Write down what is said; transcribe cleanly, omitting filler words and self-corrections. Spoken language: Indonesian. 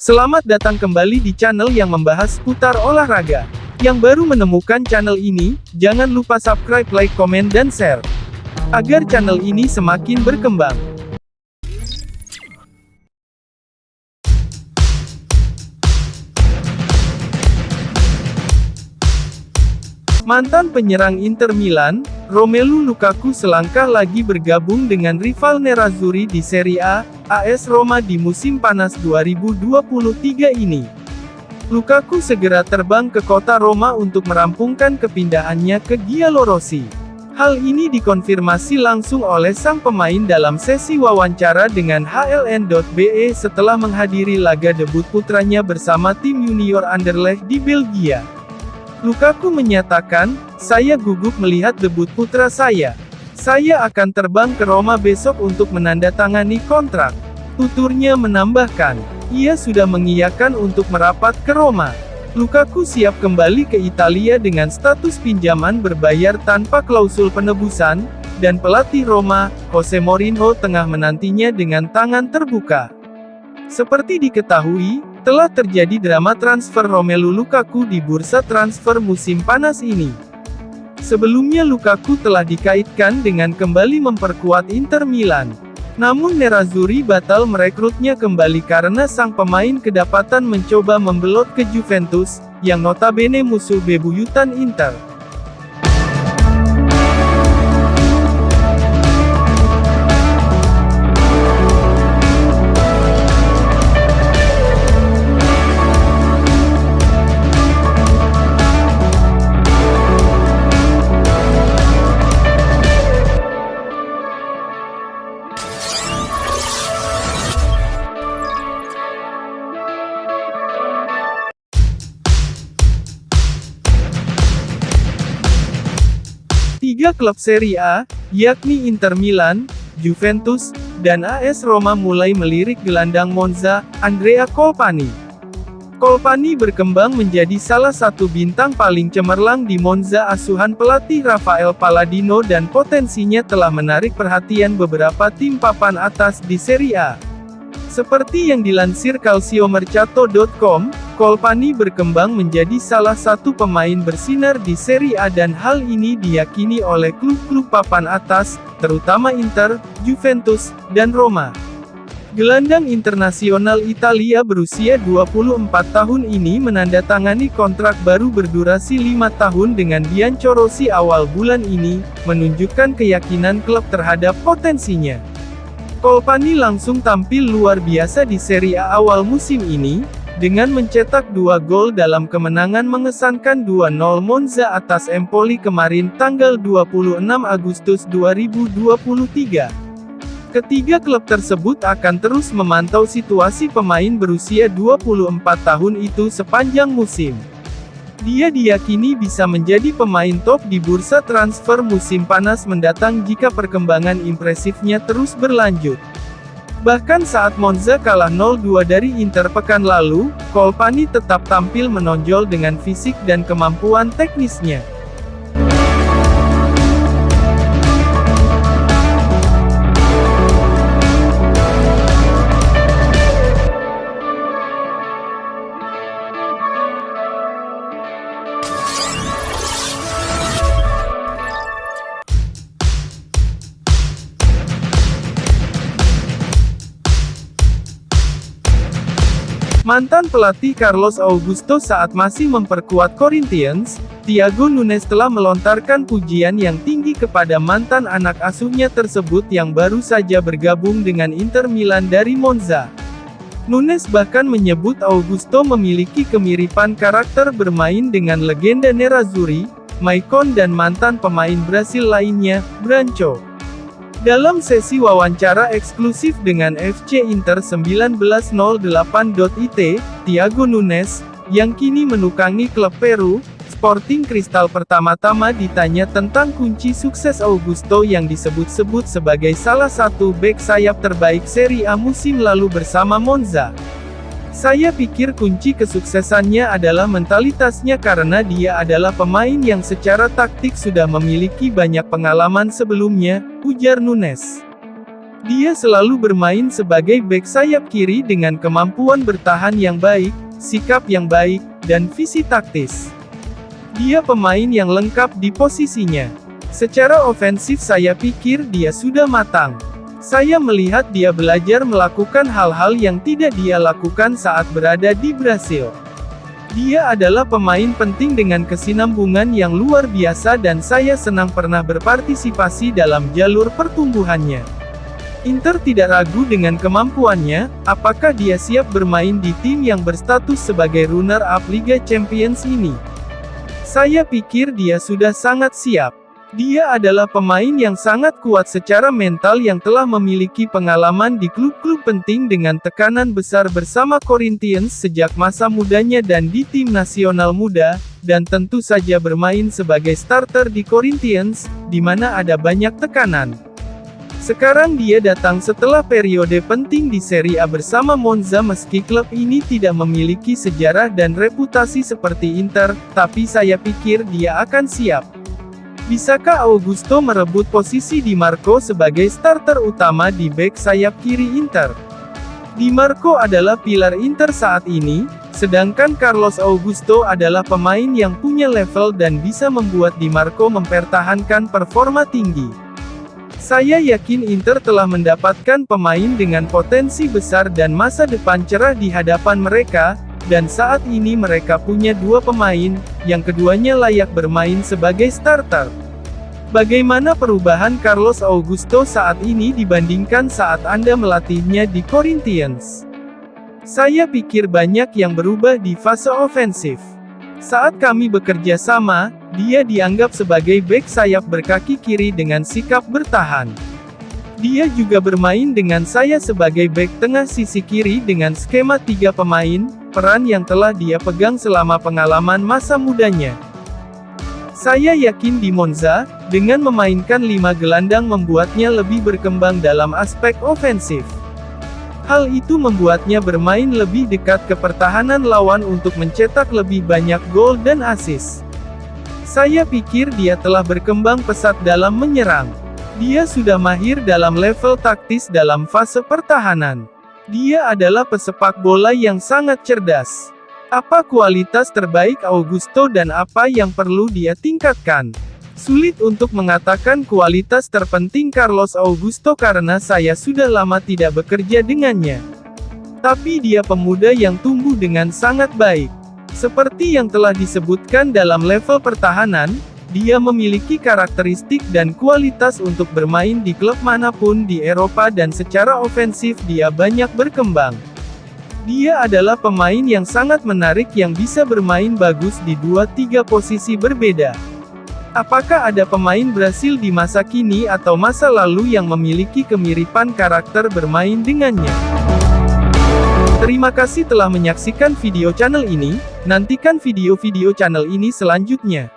Selamat datang kembali di channel yang membahas seputar olahraga. Yang baru menemukan channel ini, jangan lupa subscribe, like, komen, dan share. Agar channel ini semakin berkembang. Mantan penyerang Inter Milan, Romelu Lukaku selangkah lagi bergabung dengan rival Nerazzurri di Serie A, AS Roma di musim panas 2023 ini. Lukaku segera terbang ke kota Roma untuk merampungkan kepindahannya ke Giallorossi. Hal ini dikonfirmasi langsung oleh sang pemain dalam sesi wawancara dengan HLN.be setelah menghadiri laga debut putranya bersama tim junior Anderlecht di Belgia. Lukaku menyatakan, "Saya gugup melihat debut putra saya. Saya akan terbang ke Roma besok untuk menandatangani kontrak." Tuturnya menambahkan, ia sudah mengiyakan untuk merapat ke Roma. Lukaku siap kembali ke Italia dengan status pinjaman berbayar tanpa klausul penebusan, dan pelatih Roma, Jose Mourinho tengah menantinya dengan tangan terbuka. Seperti diketahui, telah terjadi drama transfer Romelu Lukaku di bursa transfer musim panas ini. Sebelumnya Lukaku telah dikaitkan dengan kembali memperkuat Inter Milan. Namun Nerazzurri batal merekrutnya kembali karena sang pemain kedapatan mencoba membelot ke Juventus, yang notabene musuh bebuyutan Inter. Tiga klub Serie A, yakni Inter Milan, Juventus, dan AS Roma mulai melirik gelandang Monza, Andrea Colpani. Colpani berkembang menjadi salah satu bintang paling cemerlang di Monza asuhan pelatih Rafael Palladino dan potensinya telah menarik perhatian beberapa tim papan atas di Serie A. Seperti yang dilansir calciomercato.com, Colpani berkembang menjadi salah satu pemain bersinar di Serie A dan hal ini diyakini oleh klub-klub papan atas, terutama Inter, Juventus, dan Roma. Gelandang internasional Italia berusia 24 tahun ini menandatangani kontrak baru berdurasi 5 tahun dengan Biancorossi awal bulan ini, menunjukkan keyakinan klub terhadap potensinya. Colpani langsung tampil luar biasa di Serie A awal musim ini, dengan mencetak 2 gol dalam kemenangan mengesankan 2-0 Monza atas Empoli kemarin tanggal 26 Agustus 2023. Ketiga klub tersebut akan terus memantau situasi pemain berusia 24 tahun itu sepanjang musim. Dia diyakini bisa menjadi pemain top di bursa transfer musim panas mendatang jika perkembangan impresifnya terus berlanjut. Bahkan saat Monza kalah 0-2 dari Inter pekan lalu, Colpani tetap tampil menonjol dengan fisik dan kemampuan teknisnya. Mantan pelatih Carlos Augusto saat masih memperkuat Corinthians, Thiago Nunes telah melontarkan pujian yang tinggi kepada mantan anak asuhnya tersebut yang baru saja bergabung dengan Inter Milan dari Monza. Nunes bahkan menyebut Augusto memiliki kemiripan karakter bermain dengan legenda Nerazzurri, Maicon dan mantan pemain Brasil lainnya, Branco. Dalam sesi wawancara eksklusif dengan FC Inter 1908.it, Thiago Nunes, yang kini menukangi klub Peru, Sporting Cristal pertama-tama ditanya tentang kunci sukses Augusto yang disebut-sebut sebagai salah satu bek sayap terbaik Serie A musim lalu bersama Monza. "Saya pikir kunci kesuksesannya adalah mentalitasnya karena dia adalah pemain yang secara taktik sudah memiliki banyak pengalaman sebelumnya," ujar Nunes. Dia selalu bermain sebagai bek sayap kiri dengan kemampuan bertahan yang baik, sikap yang baik, dan visi taktis. Dia pemain yang lengkap di posisinya. Secara ofensif saya pikir dia sudah matang. Saya melihat dia belajar melakukan hal-hal yang tidak dia lakukan saat berada di Brasil. Dia adalah pemain penting dengan kesinambungan yang luar biasa dan saya senang pernah berpartisipasi dalam jalur pertumbuhannya. Inter tidak ragu dengan kemampuannya, apakah dia siap bermain di tim yang berstatus sebagai runner-up Liga Champions ini? Saya pikir dia sudah sangat siap. Dia adalah pemain yang sangat kuat secara mental yang telah memiliki pengalaman di klub-klub penting dengan tekanan besar bersama Corinthians sejak masa mudanya dan di tim nasional muda, dan tentu saja bermain sebagai starter di Corinthians, di mana ada banyak tekanan. Sekarang dia datang setelah periode penting di Serie A bersama Monza meski klub ini tidak memiliki sejarah dan reputasi seperti Inter, tapi saya pikir dia akan siap. Bisakah Augusto merebut posisi Di Marco sebagai starter utama di bek sayap kiri Inter? Di Marco adalah pilar Inter saat ini, sedangkan Carlos Augusto adalah pemain yang punya level dan bisa membuat Di Marco mempertahankan performa tinggi. Saya yakin Inter telah mendapatkan pemain dengan potensi besar dan masa depan cerah di hadapan mereka, dan saat ini mereka punya dua pemain, yang keduanya layak bermain sebagai starter. Bagaimana perubahan Carlos Augusto saat ini dibandingkan saat Anda melatihnya di Corinthians? Saya pikir banyak yang berubah di fase ofensif. Saat kami bekerja sama, dia dianggap sebagai bek sayap berkaki kiri dengan sikap bertahan. Dia juga bermain dengan saya sebagai bek tengah sisi kiri dengan skema 3 pemain, peran yang telah dia pegang selama pengalaman masa mudanya. Saya yakin di Monza, dengan memainkan 5 gelandang membuatnya lebih berkembang dalam aspek ofensif. Hal itu membuatnya bermain lebih dekat ke pertahanan lawan untuk mencetak lebih banyak gol dan assist. Saya pikir dia telah berkembang pesat dalam menyerang. Dia sudah mahir dalam level taktis dalam fase pertahanan. Dia adalah pesepak bola yang sangat cerdas. Apa kualitas terbaik Augusto dan apa yang perlu dia tingkatkan? Sulit untuk mengatakan kualitas terpenting Carlos Augusto karena saya sudah lama tidak bekerja dengannya. Tapi dia pemuda yang tumbuh dengan sangat baik. Seperti yang telah disebutkan dalam level pertahanan, dia memiliki karakteristik dan kualitas untuk bermain di klub manapun di Eropa dan secara ofensif dia banyak berkembang. Dia adalah pemain yang sangat menarik yang bisa bermain bagus di 2-3 posisi berbeda. Apakah ada pemain Brasil di masa kini atau masa lalu yang memiliki kemiripan karakter bermain dengannya? Terima kasih telah menyaksikan video channel ini, nantikan video-video channel ini selanjutnya.